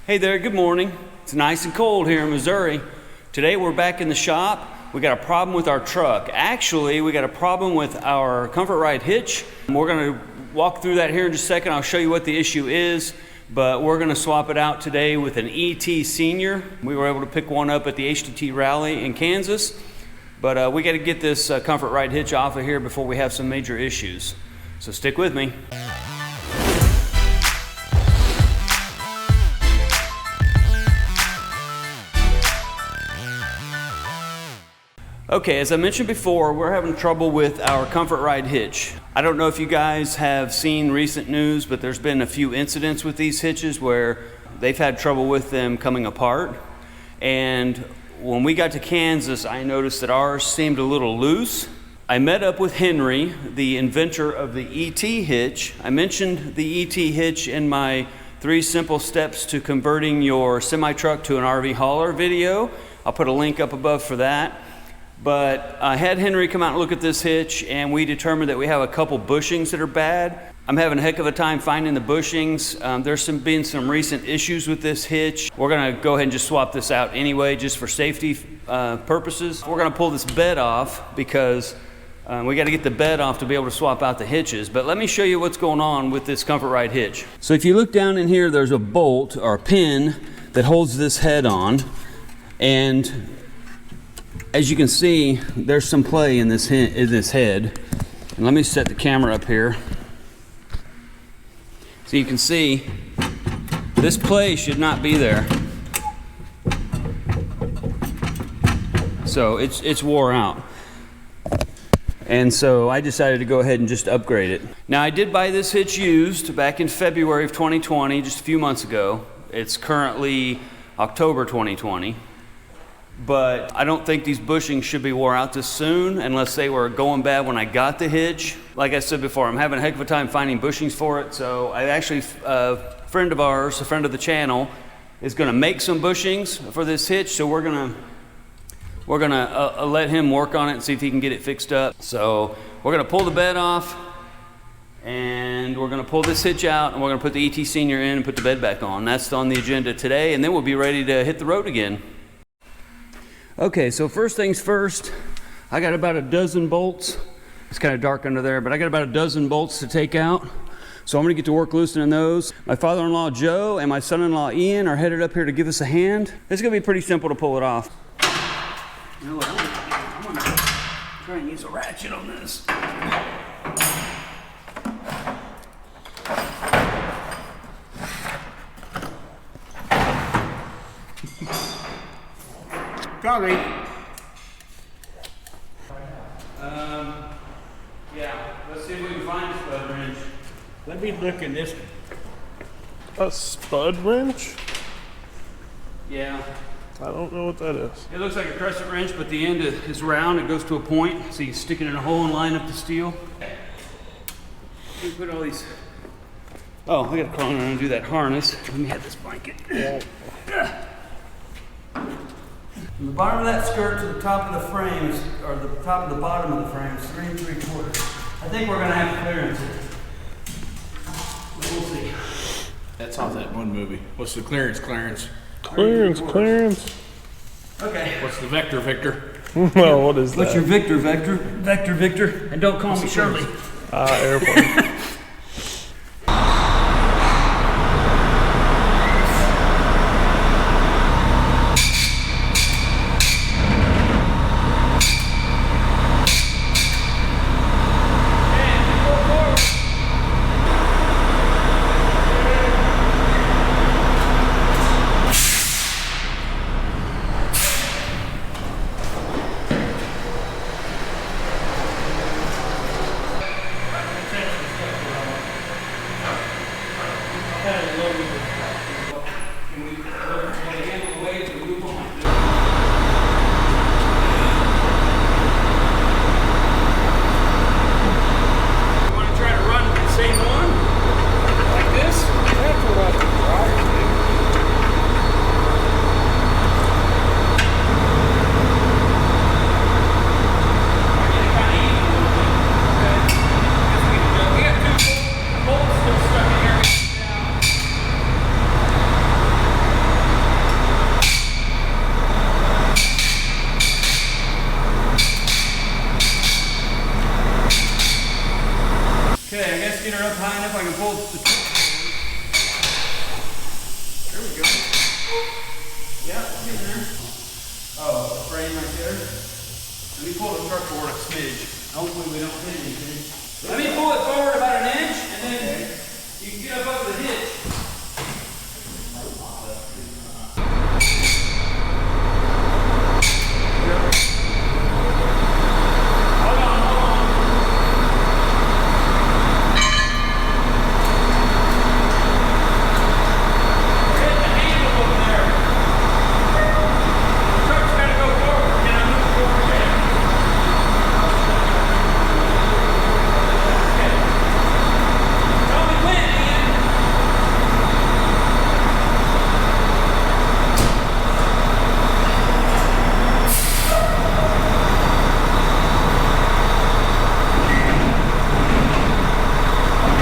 Hey there, good morning. It's nice and cold here in Missouri. Today we're back in the shop. We got a problem with our truck. Actually, we got a problem with our Comfort Ride hitch. We're gonna walk through that here in just a second. I'll show you what the issue is, but we're gonna swap it out today with an ET Senior. We were able to pick one up at the HTT rally in Kansas, but we gotta get this Comfort Ride hitch off of here before we have some major issues. So stick with me. Okay, as I mentioned before, we're having trouble with our Comfort Ride hitch. I don't know if you guys have seen recent news, but there's been a few incidents with these hitches where they've had trouble with them coming apart. And when we got to Kansas, I noticed that ours seemed a little loose. I met up with Henry, the inventor of the ET hitch. I mentioned the ET hitch in my 3 simple steps to converting your semi-truck to an RV hauler video. I'll put a link up above for that. But I had Henry come out and look at this hitch, and we determined that we have a couple bushings that are bad. I'm having a heck of a time finding the bushings. There's been some recent issues with this hitch. We're gonna go ahead and just swap this out anyway, just for safety purposes. We're gonna pull this bed off because we gotta get the bed off to be able to swap out the hitches. But let me show you what's going on with this Comfort Ride hitch. So if you look down in here, there's a bolt or a pin that holds this head on, and as you can see, there's some play in this head. And let me set the camera up here. So you can see, this play should not be there. So it's wore out. And so I decided to go ahead and just upgrade it. Now I did buy this hitch used back in February of 2020, just a few months ago. It's currently October 2020. But I don't think these bushings should be wore out this soon unless they were going bad when I got the hitch. Like I said before, I'm having a heck of a time finding bushings for it. So I actually, a friend of ours, a friend of the channel, is gonna make some bushings for this hitch. So we're gonna let him work on it and see if he can get it fixed up. So we're gonna pull the bed off, and we're gonna pull this hitch out, and we're gonna put the ET Senior in and put the bed back on. That's on the agenda today, and then we'll be ready to hit the road again. Okay, so first things first, I got about a dozen bolts. It's kind of dark under there, but I got about a dozen bolts to take out. So I'm gonna get to work loosening those. My father-in-law Joe and my son-in-law Ian are headed up here to give us a hand. It's gonna be pretty simple to pull it off. You know what, I'm gonna try and use a ratchet on this. Sorry. Yeah, let's see if we can find a spud wrench. Let me look in this. A spud wrench? Yeah. I don't know what that is. It looks like a crescent wrench, but the end is round. It goes to a point, so you can stick it in a hole and line up the steel. You put all these. Oh, I gotta crawl in and undo that harness. Let me have this blanket. Yeah. From the bottom of that skirt to the top of the frames, or the top of the bottom of the frame, is 3 3/4. I think we're gonna have to clearance it. We'll see. That's off that one movie. What's the clearance? Clearance. Okay. What's the vector, Victor? Well, what is that? What's your Victor? Victor? And don't call me Shirley. Airplane. Hopefully we don't hit anything. Let me pull it forward about an inch, and then you can get up over the hitch.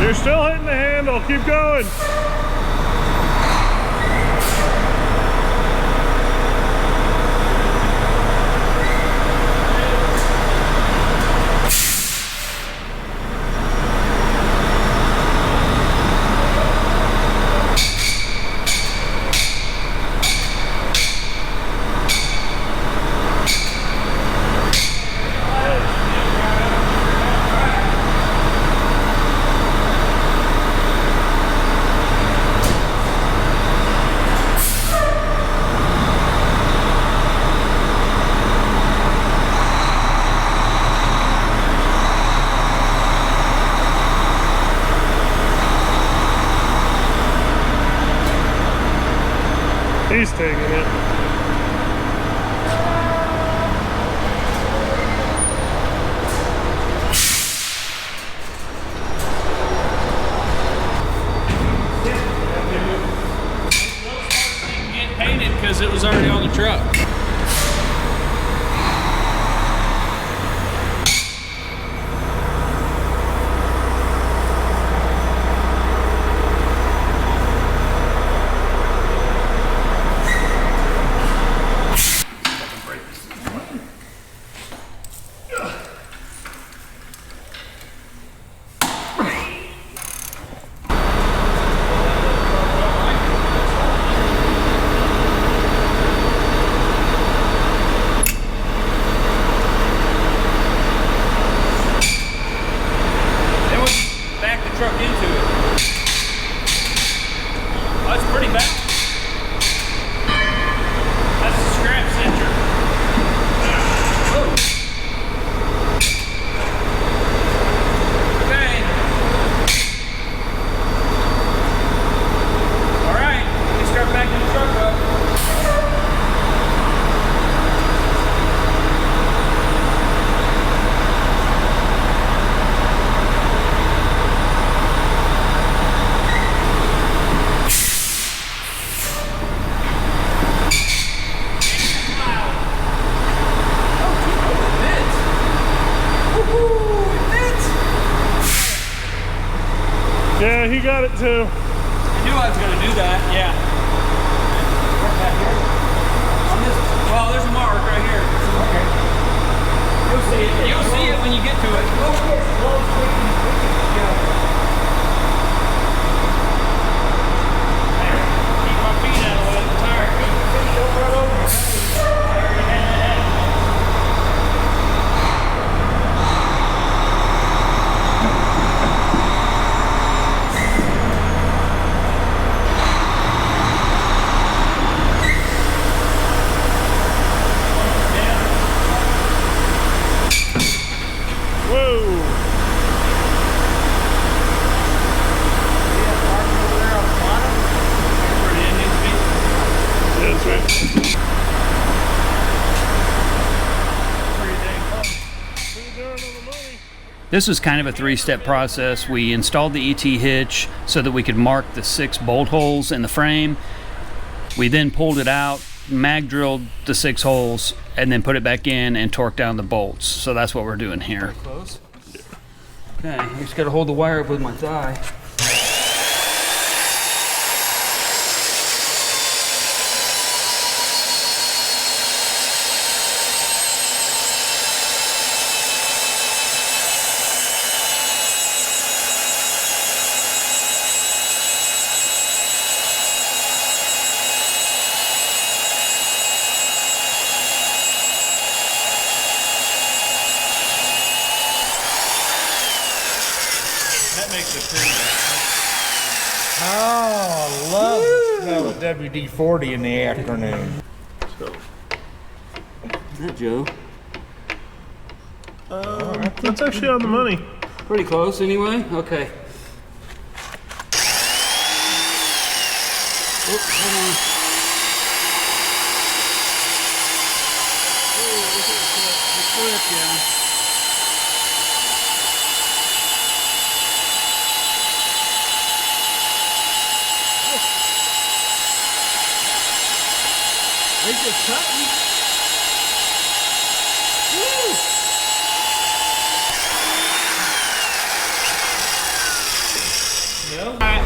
You're still hitting the handle. Keep going. He's taking it. Get painted because it was already on the truck. Truck into it. That's pretty bad. That's a scrap center. Okay. All right. Let me start backing the truck up. Yeah, he got it too. I knew I was going to do that, yeah. On this, well, there's a mark right here. Okay. You'll see it. You'll see it when you get to it. Keep my feet out of the way. I'm tired. Don't run over. This was kind of a three-step process. We installed the ET hitch so that we could mark the 6 bolt holes in the frame. We then pulled it out, mag drilled the 6 holes, and then put it back in and torqued down the bolts. So that's what we're doing here. Close. Okay, I just gotta hold the wire up with my thigh. like the tree. Oh, I love the smell of WD-40 in the afternoon. So, Is that Joe? that's actually on the money. Pretty close anyway. Okay. Oops, hold on. Oh, look at the clip, yeah. They just cutting. Woo! All right.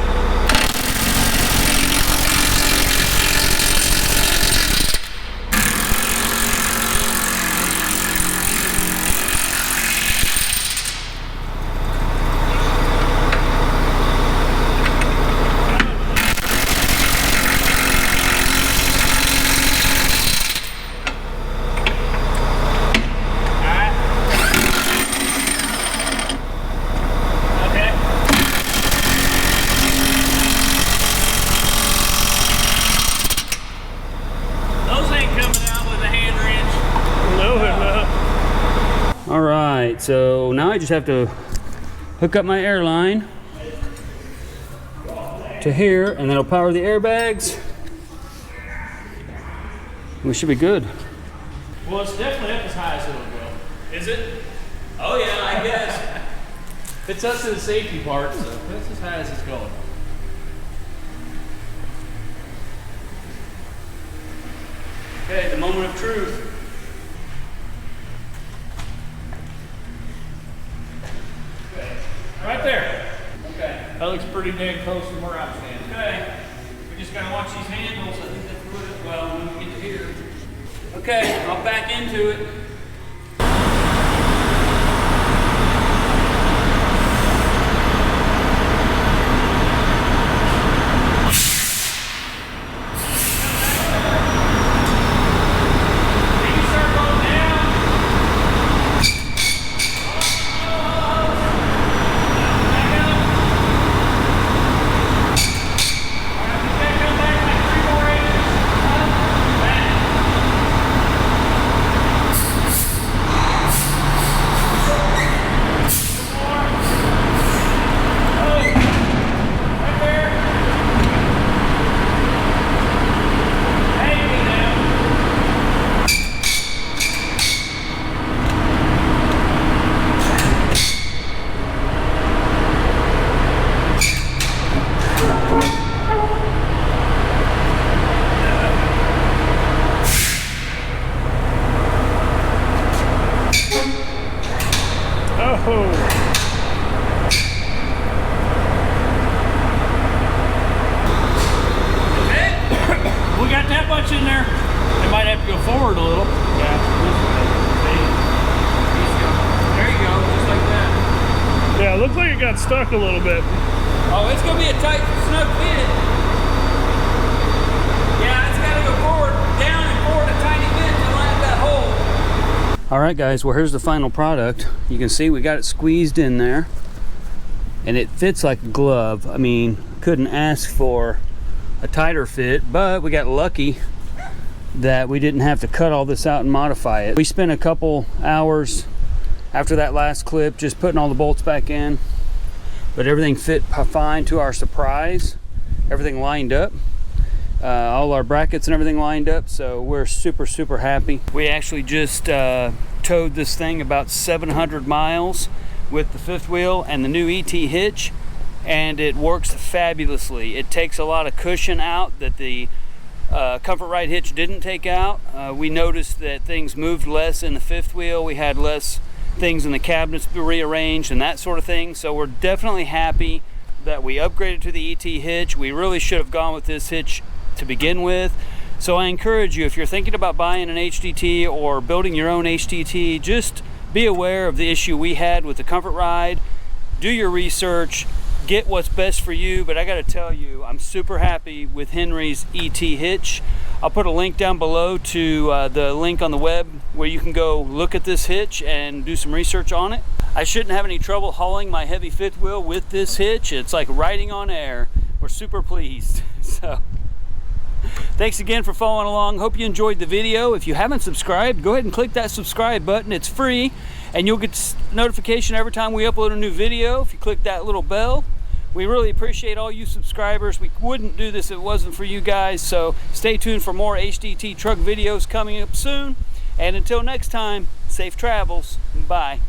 All right, so now I just have to hook up my air line to here, and that'll power the airbags. We should be good. Well, it's definitely up as high as it'll go. Is it? Oh yeah, I guess. It's up to the safety part, so that's as high as it's going. Okay, the moment of truth. Right there. Okay. That looks pretty dang close from where I'm standing. Okay. We just gotta watch these handles. I think that's what it, well, when we get to here. Okay, I'll back into it. We got that much in there. It might have to go forward a little. Yeah. There you go, just like that. Yeah, it looks like it got stuck a little bit. Oh, it's gonna be a tight, snug fit. Yeah, it's gotta go forward, down and forward a tiny bit to line up that hole. All right, guys, well, here's the final product. You can see we got it squeezed in there, and it fits like a glove. I mean, couldn't ask for a tighter fit, but we got lucky that we didn't have to cut all this out and modify it. We spent a couple hours after that last clip just putting all the bolts back in, but everything fit fine to our surprise. Everything lined up. All our brackets and everything lined up, so we're super happy. We actually just towed this thing about 700 miles with the fifth wheel and the new ET hitch, and it works fabulously. It takes a lot of cushion out that the Comfort Ride hitch didn't take out. We noticed that things moved less in the fifth wheel. We had less things in the cabinets rearranged and that sort of thing. So we're definitely happy that we upgraded to the ET hitch. We really should have gone with this hitch to begin with. So I encourage you, if you're thinking about buying an HDT or building your own HDT, just be aware of the issue we had with the Comfort Ride. Do your research, get what's best for you, but I gotta tell you, I'm super happy with Henry's ET hitch. I'll put a link down below to the link on the web where you can go look at this hitch and do some research on it. I shouldn't have any trouble hauling my heavy fifth wheel with this hitch. It's like riding on air. We're super pleased. So thanks again for following along. Hope you enjoyed the video. If you haven't subscribed, go ahead and click that subscribe button. It's free, and you'll get notification every time we upload a new video if you click that little bell. We really appreciate all you subscribers. We wouldn't do this if it wasn't for you guys, so stay tuned for more HDT truck videos coming up soon. And until next time, safe travels. Bye.